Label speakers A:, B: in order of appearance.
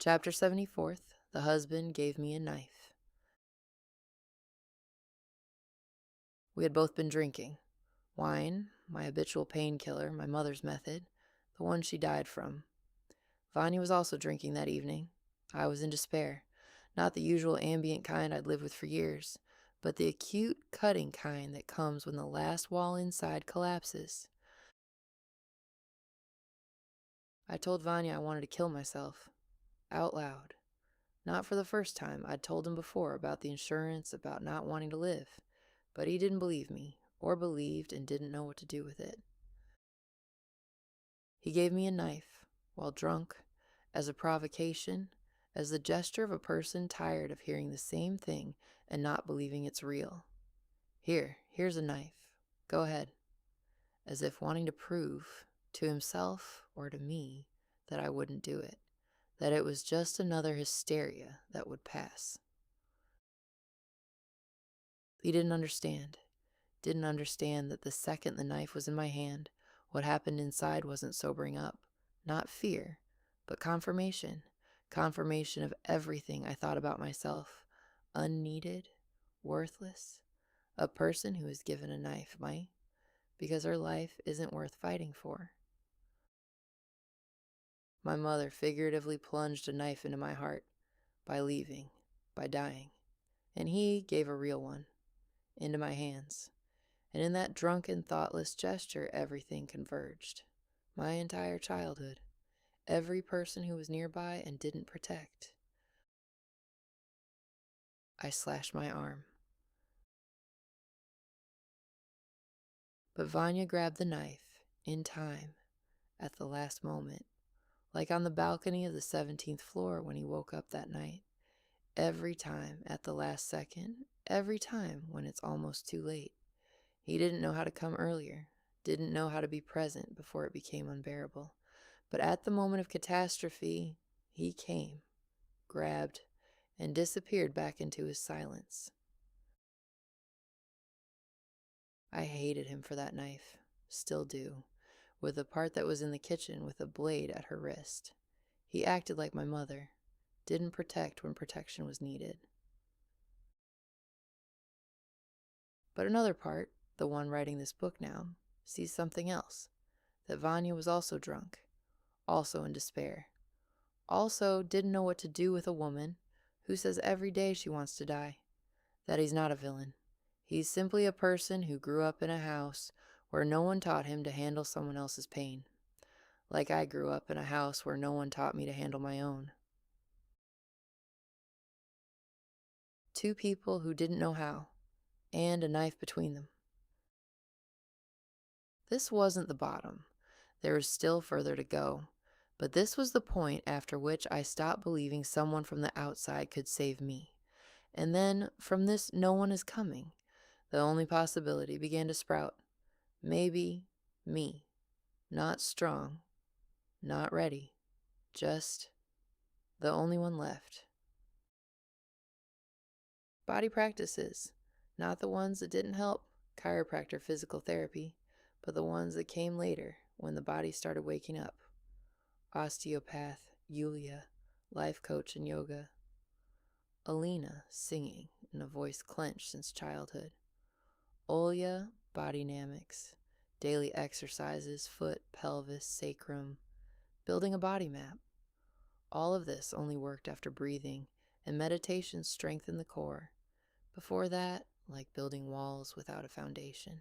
A: Chapter 74th. The husband gave me a knife. We had both been drinking. Wine, my habitual painkiller, my mother's method, the one she died from. Vanya was also drinking that evening. I was in despair. Not the usual ambient kind I'd lived with for years, but the acute, cutting kind that comes when the last wall inside collapses. I told Vanya I wanted to kill myself. Out loud. Not for the first time. I'd told him before about the insurance, about not wanting to live. But he didn't believe me, or believed and didn't know what to do with it. He gave me a knife, while drunk, as a provocation, as the gesture of a person tired of hearing the same thing and not believing it's real. Here's a knife. Go ahead. As if wanting to prove, to himself or to me, that I wouldn't do it, that it was just another hysteria that would pass. He didn't understand that the second the knife was in my hand, what happened inside wasn't sobering up. Not fear, but confirmation. Confirmation of everything I thought about myself. Unneeded, worthless. A person who is given a knife might, because her life isn't worth fighting for. My mother figuratively plunged a knife into my heart by leaving, by dying. And he gave a real one into my hands. And in that drunken, thoughtless gesture, everything converged. My entire childhood. Every person who was nearby and didn't protect. I slashed my arm. But Vanya grabbed the knife, in time, at the last moment, like on the balcony of the 17th floor when he woke up that night. Every time, at the last second, every time when it's almost too late. He didn't know how to come earlier, didn't know how to be present before it became unbearable. But at the moment of catastrophe, he came, grabbed, and disappeared back into his silence. I hated him for that knife, still do, with the part that was in the kitchen with a blade at her wrist. He acted like my mother, didn't protect when protection was needed. But another part, the one writing this book now, sees something else, that Vanya was also drunk, also in despair, also didn't know what to do with a woman who says every day she wants to die, that he's not a villain. He's simply a person who grew up in a house where no one taught him to handle someone else's pain, like I grew up in a house where no one taught me to handle my own. Two people who didn't know how, and a knife between them. This wasn't the bottom. There was still further to go, but this was the point after which I stopped believing someone from the outside could save me. And then, from this no one is coming, the only possibility began to sprout. Maybe me. Not strong. Not ready. Just the only one left. Body practices. Not the ones that didn't help, chiropractor, physical therapy, but the ones that came later when the body started waking up. Osteopath, Yulia, life coach and yoga. Alina, singing in a voice clenched since childhood. Olya, body dynamics, daily exercises, foot, pelvis, sacrum, building a body map. All of this only worked after breathing, and meditation strengthened the core. Before that, like building walls without a foundation.